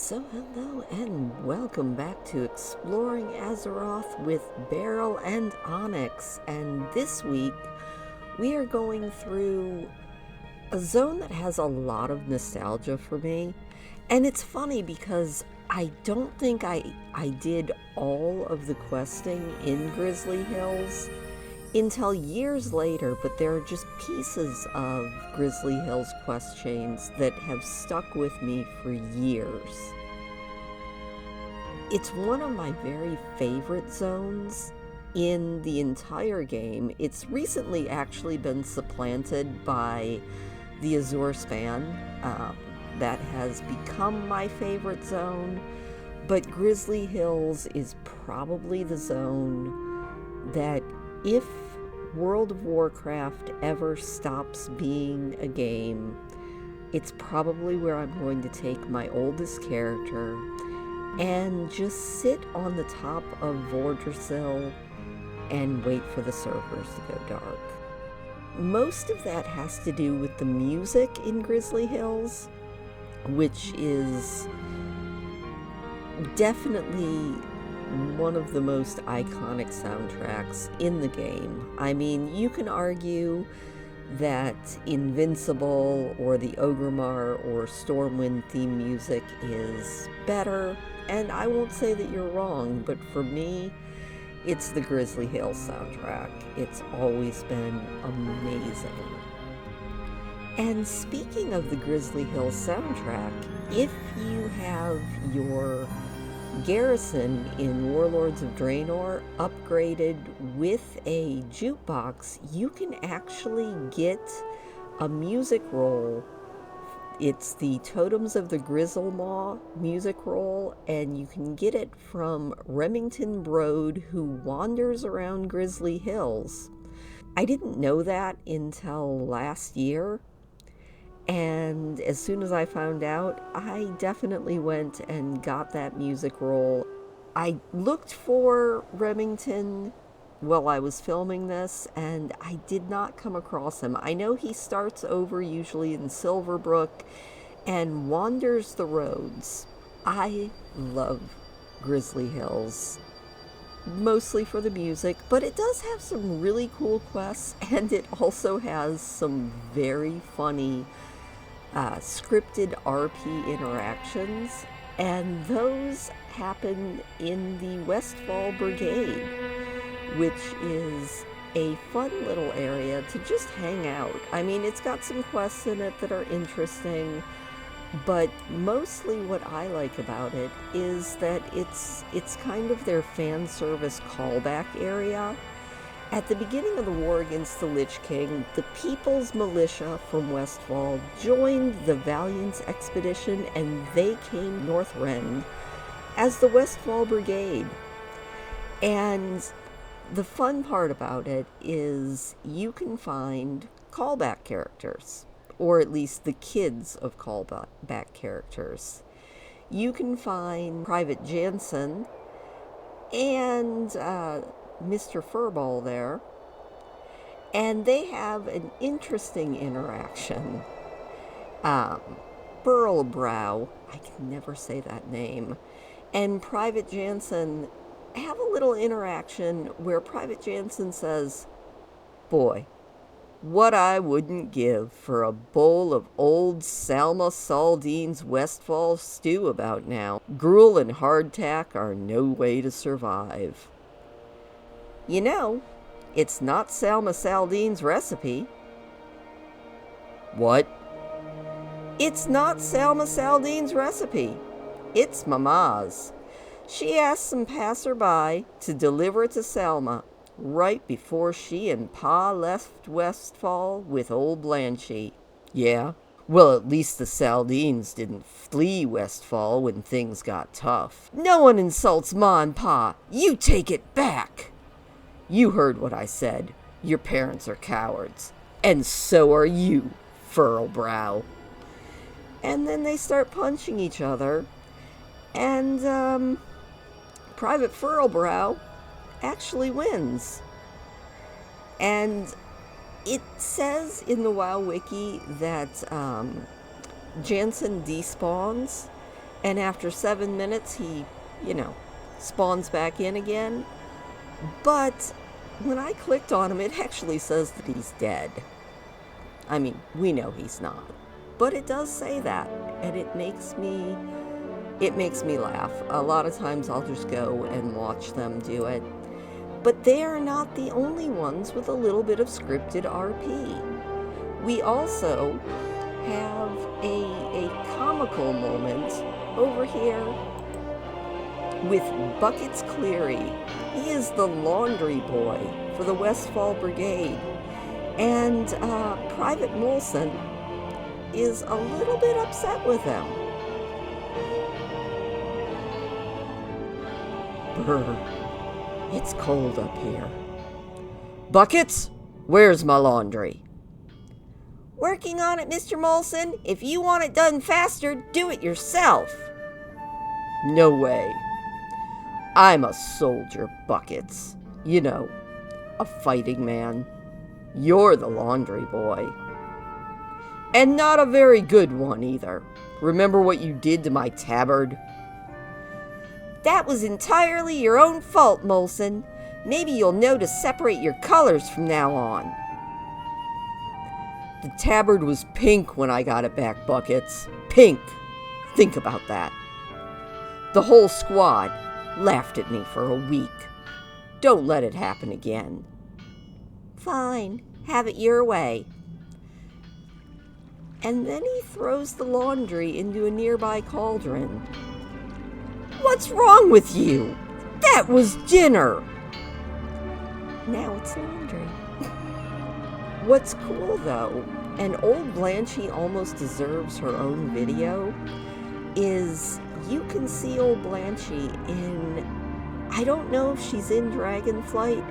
So hello and welcome back to Exploring Azeroth with Beryl and Onyx. And this week we are going through a zone that has a lot of nostalgia for me. And it's funny because I don't think I did all of the questing in Grizzly Hills until years later, but there are just pieces of Grizzly Hills quest chains that have stuck with me for years. It's one of my very favorite zones in the entire game. It's recently actually been supplanted by the Azure Span. That has become my favorite zone, but Grizzly Hills is probably the zone that, if World of Warcraft ever stops being a game, it's probably where I'm going to take my oldest character and just sit on the top of Vordrasil and wait for the servers to go dark. Most of that has to do with the music in Grizzly Hills, which is definitely one of the most iconic soundtracks in the game. I mean, you can argue that Invincible or the Ogrimmar or Stormwind theme music is better, and I won't say that you're wrong, but for me, it's the Grizzly Hills soundtrack. It's always been amazing. And speaking of the Grizzly Hills soundtrack, if you have your garrison in Warlords of Draenor upgraded with a jukebox, you can actually get a music roll. It's the Totems of the Grizzlemaw music roll, and you can get it from Remington Broad, who wanders around Grizzly Hills. I didn't know that until last year, and as soon as I found out, I definitely went and got that music roll. I looked for Remington while I was filming this, and I did not come across him. I know he starts over usually in Silverbrook and wanders the roads. I love Grizzly Hills, mostly for the music, but it does have some really cool quests, and it also has some very funny scripted RP interactions, and those happen in the Westfall Brigade, which is a fun little area to just hang out. I mean, it's got some quests in it that are interesting, but mostly what I like about it is that it's kind of their fan service callback area. At the beginning of the war against the Lich King, the People's Militia from Westfall joined the Valiant's expedition, and they came Northrend as the Westfall Brigade. And the fun part about it is you can find callback characters, or at least the kids of callback characters. You can find Private Jansen and Mr. Furball there, and they have an interesting interaction. Beryl, I can never say that name, and Private Jansen have a little interaction where Private Jansen says, "Boy, what I wouldn't give for a bowl of old Salma Saldine's Westfall stew about now. Gruel and hardtack are no way to survive." You know, it's not Salma Saldine's recipe. What? It's not Salma Saldine's recipe. It's Mama's. She asked some passerby to deliver it to Salma right before she and Pa left Westfall with old Blanchy. Yeah, well, at least the Saldines didn't flee Westfall when things got tough. No one insults Ma and Pa. You take it back. You heard what I said. Your parents are cowards. And so are you, Furlbrow. And then they start punching each other. And, Private Furlbrow actually wins. And it says in the WoW Wiki that Jansen despawns And after 7 minutes, he, spawns back in again. But when I clicked on him, it actually says that he's dead. I mean, we know he's not. But it does say that, and it makes me laugh. A lot of times I'll just go and watch them do it. But they are not the only ones with a little bit of scripted RP. We also have a comical moment over here with Buckets Cleary. He is the laundry boy for the Westfall Brigade. And Private Molson is a little bit upset with him. Brr, it's cold up here. Buckets, where's my laundry? Working on it, Mr. Molson. If you want it done faster, do it yourself. No way. I'm a soldier, Buckets. You know, a fighting man. You're the laundry boy. And not a very good one, either. Remember what you did to my tabard? That was entirely your own fault, Molson. Maybe you'll know to separate your colors from now on. The tabard was pink when I got it back, Buckets. Pink. Think about that. The whole squad laughed at me for a week. Don't let it happen again. Fine. Have it your way. And then he throws the laundry into a nearby cauldron. What's wrong with you? That was dinner. Now it's laundry. What's cool, though, and old Blanchie almost deserves her own video, is you can see old Blanchie in, I don't know if she's in Dragonflight,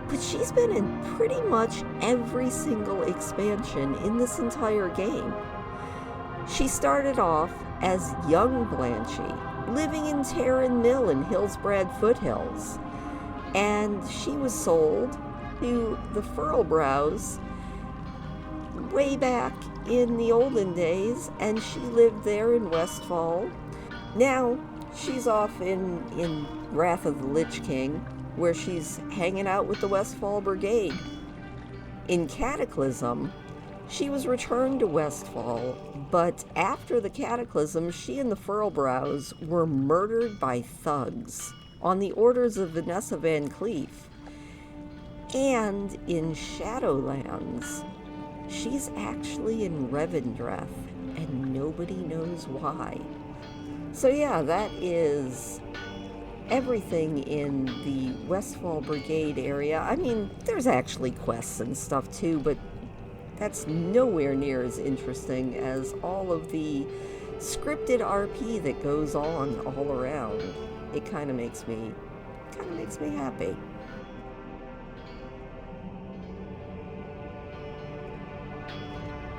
but she's been in pretty much every single expansion in this entire game. She started off as young Blanchie, living in Terran Mill in Hillsbrad Foothills, and she was sold to the Furlbrows way back in the olden days, and she lived there in Westfall. Now she's off in Wrath of the Lich King, where she's hanging out with the Westfall Brigade. In Cataclysm, she was returned to Westfall, but after the Cataclysm, she and the Furlbrows were murdered by thugs on the orders of Vanessa Van Cleef. And in Shadowlands, she's actually in Revendreth, and nobody knows why. So yeah, that is everything in the Westfall Brigade area. I mean, there's actually quests and stuff too, but that's nowhere near as interesting as all of the scripted RP that goes on all around. It kind of makes me happy.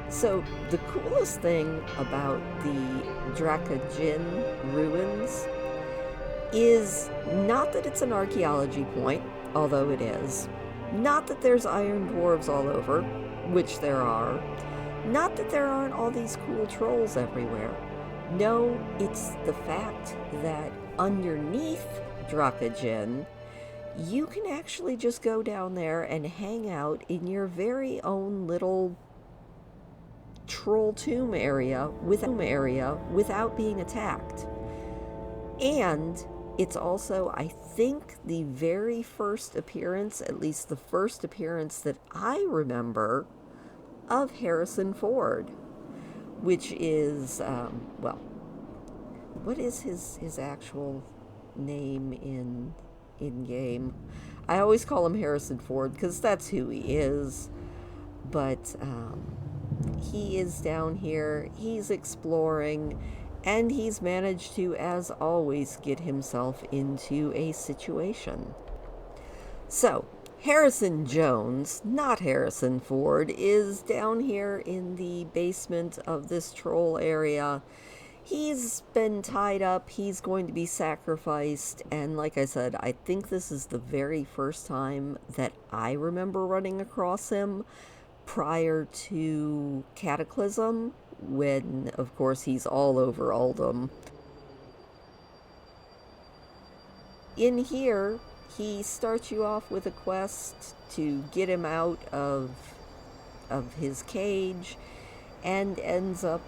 So the coolest thing about the Drakajin ruins is not that it's an archaeology point, although it is. Not that there's iron dwarves all over, which there are. Not that there aren't all these cool trolls everywhere. No, it's the fact that underneath Drakajin, you can actually just go down there and hang out in your very own little troll tomb area without being attacked. And it's also, I think, the very first appearance, at least the first appearance that I remember, of Harrison Ford, which is, what is his actual name in game? I always call him Harrison Ford because that's who he is, but he is down here, he's exploring, and he's managed to, as always, get himself into a situation. So, Harrison Jones, not Harrison Ford, is down here in the basement of this troll area. He's been tied up, he's going to be sacrificed, and like I said, I think this is the very first time that I remember running across him prior to Cataclysm, when, of course, he's all over Uldum. in here, he starts you off with a quest to get him out of his cage, and ends up,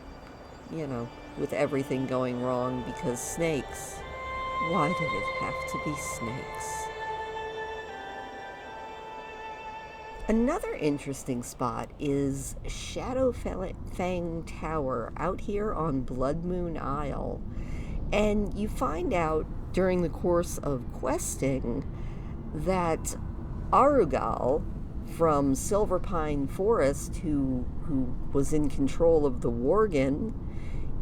you know, with everything going wrong because snakes. Why did it have to be snakes? Another interesting spot is Shadowfang Tower out here on Blood Moon Isle. And you find out during the course of questing that Arugal from Silverpine Forest, who was in control of the Worgen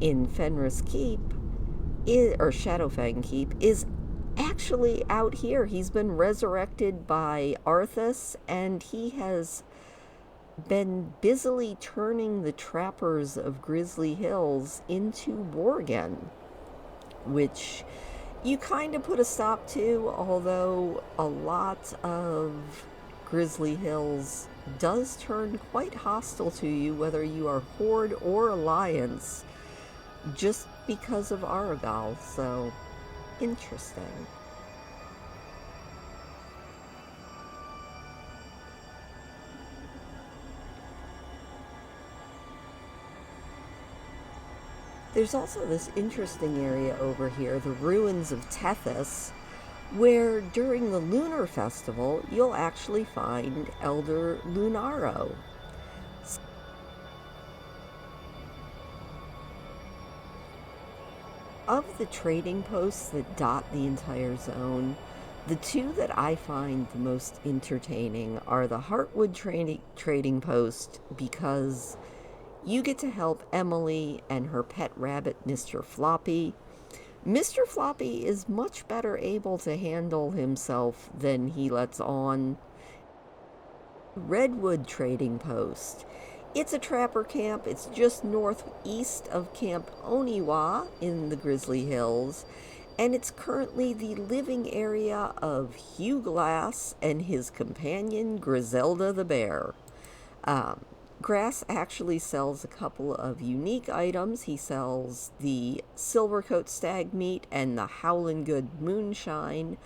in Fenris Keep, or Shadowfang Keep, is actually out here. He's been resurrected by Arthas, and he has been busily turning the trappers of Grizzly Hills into Worgen, which you kind of put a stop to, although a lot of Grizzly Hills does turn quite hostile to you, whether you are Horde or Alliance, just because of Arugal. So, interesting. There's also this interesting area over here, the ruins of Tethys, where during the Lunar Festival, you'll actually find Elder Lunaro. Of the trading posts that dot the entire zone, the two that I find the most entertaining are the Heartwood trading post, because you get to help Emily and her pet rabbit, Mr. Floppy. Mr. Floppy is much better able to handle himself than he lets on. Redwood trading post. It's a trapper camp. It's just northeast of Camp Oniwa in the Grizzly Hills, and it's currently the living area of Hugh Glass and his companion Griselda the Bear. Grass actually sells a couple of unique items. He sells the Silvercoat Stag Meat and the Howlin' Good Moonshine,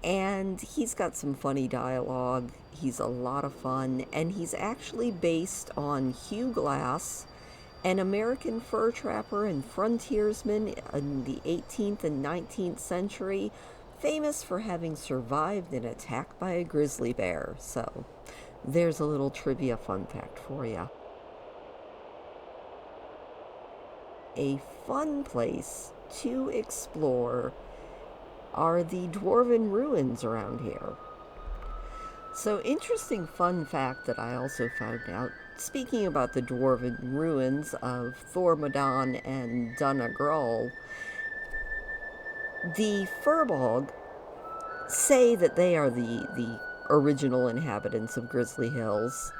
and he's got some funny dialogue. He's a lot of fun, and he's actually based on Hugh Glass, an American fur trapper and frontiersman in the 18th and 19th century, famous for having survived an attack by a grizzly bear. So, there's a little trivia fun fact for you. A fun place to explore are the dwarven ruins around here. So, interesting fun fact that I also found out, speaking about the dwarven ruins of Thormodon and Dunagrol, the Furbolg say that they are the original inhabitants of Grizzly Hills.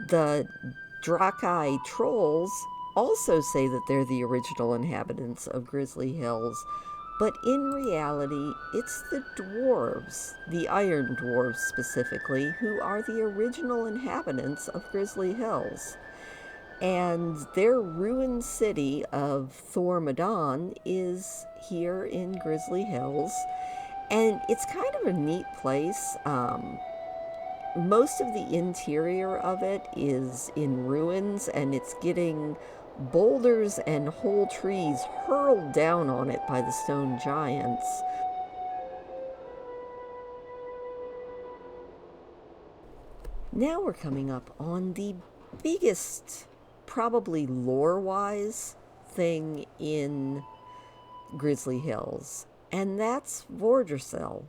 The Drakai Trolls also say that they're the original inhabitants of Grizzly Hills, but in reality, it's the dwarves, the Iron Dwarves specifically, who are the original inhabitants of Grizzly Hills. And their ruined city of Thormodon is here in Grizzly Hills, and it's kind of a neat place. Most of the interior of it is in ruins, and it's getting boulders and whole trees hurled down on it by the stone giants. Now we're coming up on the biggest, probably lore-wise, thing in Grizzly Hills, and that's Vordrassil.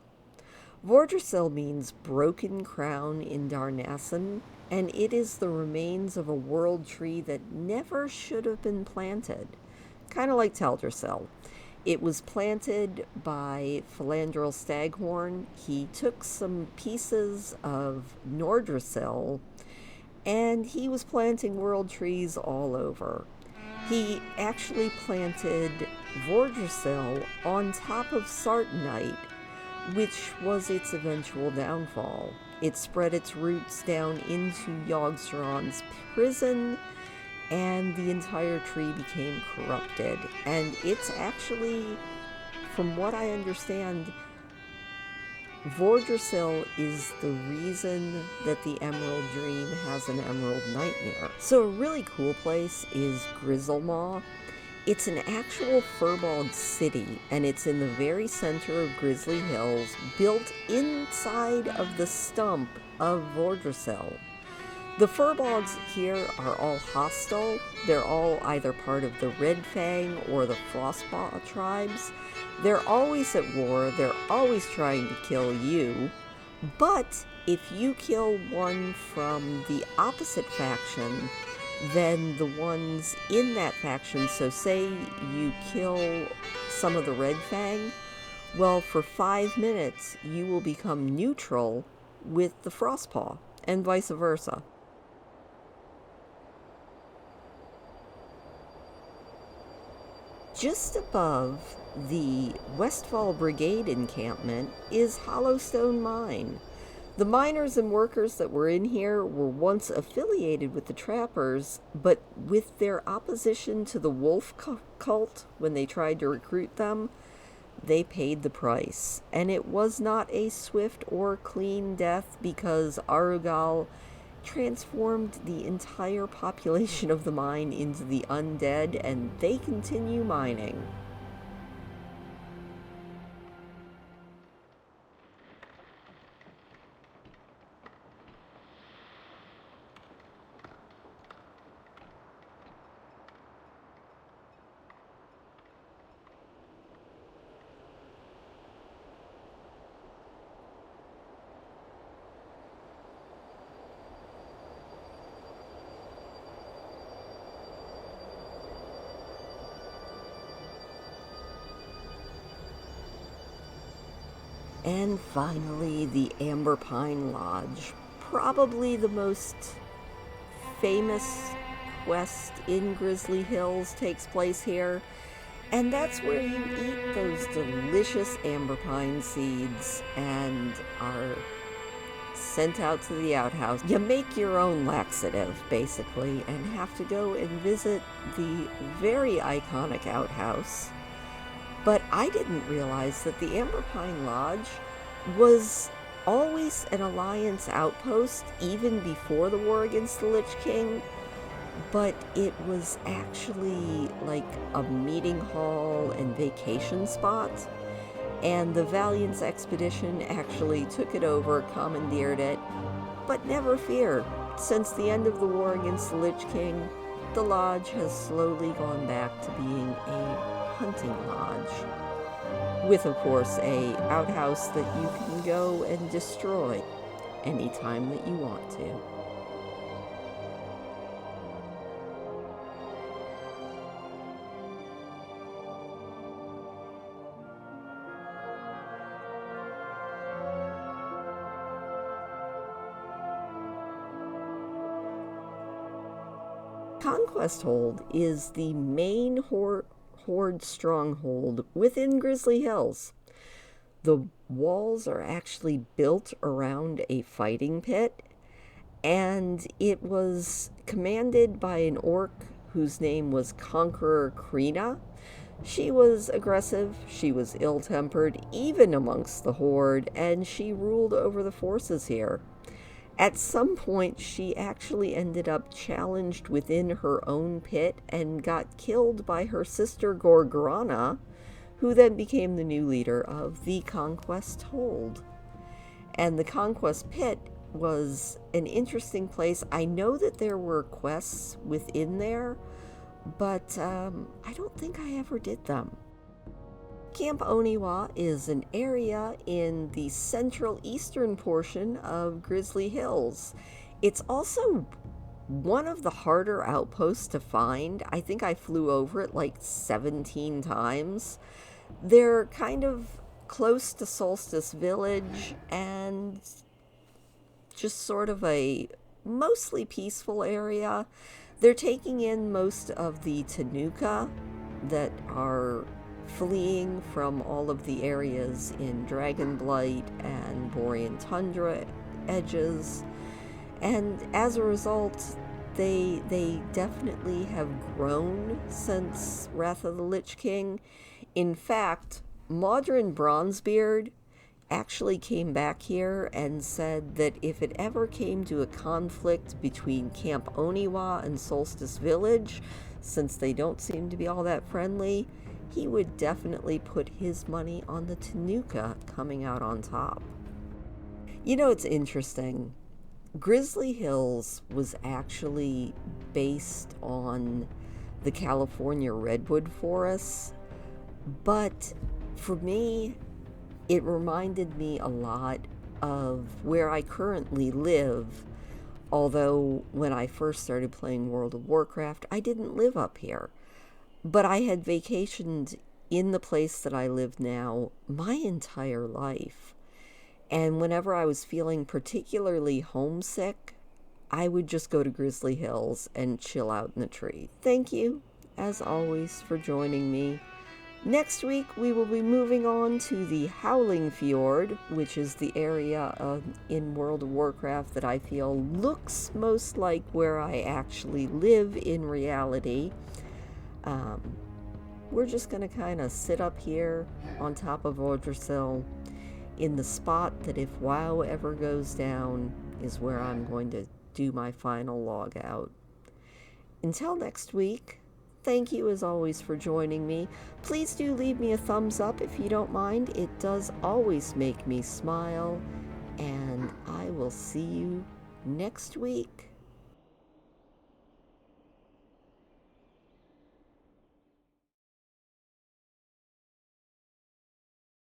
Vordrassil means broken crown in Darnassan, and it is the remains of a world tree that never should have been planted. Kind of like Teldrassil. It was planted by Philandrel Staghorn. He took some pieces of Nordrassil, and he was planting world trees all over. He actually planted Vordrassil on top of Sartanite, which was its eventual downfall. It spread its roots down into Yogg-Saron's prison, and the entire tree became corrupted. And it's actually, from what I understand, Vordrasil is the reason that the Emerald Dream has an Emerald Nightmare. So a really cool place is Grizzlemaw. It's an actual furbog city, and it's in the very center of Grizzly Hills, built inside of the stump of Vordrasil. The furbogs here are all hostile. They're all either part of the Red Fang or the Frostpaw tribes. They're always at war. They're always trying to kill you. But if you kill one from the opposite faction, then the ones in that faction, so say you kill some of the Red Fang, well, for 5 minutes, you will become neutral with the Frostpaw, and vice versa. Just above the Westfall Brigade encampment is Hollowstone Mine. The miners and workers that were in here were once affiliated with the trappers, but with their opposition to the wolf cult when they tried to recruit them, they paid the price. And it was not a swift or clean death because Arugal transformed the entire population of the mine into the undead, and they continue mining. And finally, the Amber Pine Lodge. Probably the most famous quest in Grizzly Hills takes place here. And that's where you eat those delicious amber pine seeds and are sent out to the outhouse. You make your own laxative, basically, and have to go and visit the very iconic outhouse. But I didn't realize that the Amber Pine Lodge was always an Alliance outpost, even before the war against the Lich King. But it was actually like a meeting hall and vacation spot. And the Valiant's expedition actually took it over, commandeered it. But never fear, since the end of the war against the Lich King, the lodge has slowly gone back to being a hunting lodge, with of course a outhouse that you can go and destroy anytime that you want to. Conquest Hold is the main Horde stronghold within Grizzly Hills. The walls are actually built around a fighting pit, and it was commanded by an orc whose name was Conqueror Krina. She was aggressive, she was ill-tempered, even amongst the Horde, and she ruled over the forces here. At some point, she actually ended up challenged within her own pit and got killed by her sister Gorgrana, who then became the new leader of the Conquest Hold. And the Conquest Pit was an interesting place. I know that there were quests within there, but I don't think I ever did them. Camp Oniwa is an area in the central eastern portion of Grizzly Hills. It's also one of the harder outposts to find. I think I flew over it like 17 times. They're kind of close to Solstice Village and just sort of a mostly peaceful area. They're taking in most of the Tanuka that are fleeing from all of the areas in Dragonblight and Borean Tundra edges, and as a result they definitely have grown since Wrath of the Lich King. In fact, Modron Bronzebeard actually came back here and said that if it ever came to a conflict between Camp Oniwa and Solstice Village, since they don't seem to be all that friendly, he would definitely put his money on the Tanuka coming out on top. You know, it's interesting. Grizzly Hills was actually based on the California redwood forests, but for me, it reminded me a lot of where I currently live, although when I first started playing World of Warcraft, I didn't live up here. But I had vacationed in the place that I live now my entire life. And whenever I was feeling particularly homesick, I would just go to Grizzly Hills and chill out in the tree. Thank you, as always, for joining me. Next week, we will be moving on to the Howling Fjord, which is the area in World of Warcraft that I feel looks most like where I actually live in reality. We're just going to kind of sit up here on top of Ordrasil in the spot that if WoW ever goes down is where I'm going to do my final log out. Until next week, thank you as always for joining me. Please do leave me a thumbs up if you don't mind. It does always make me smile. And I will see you next week.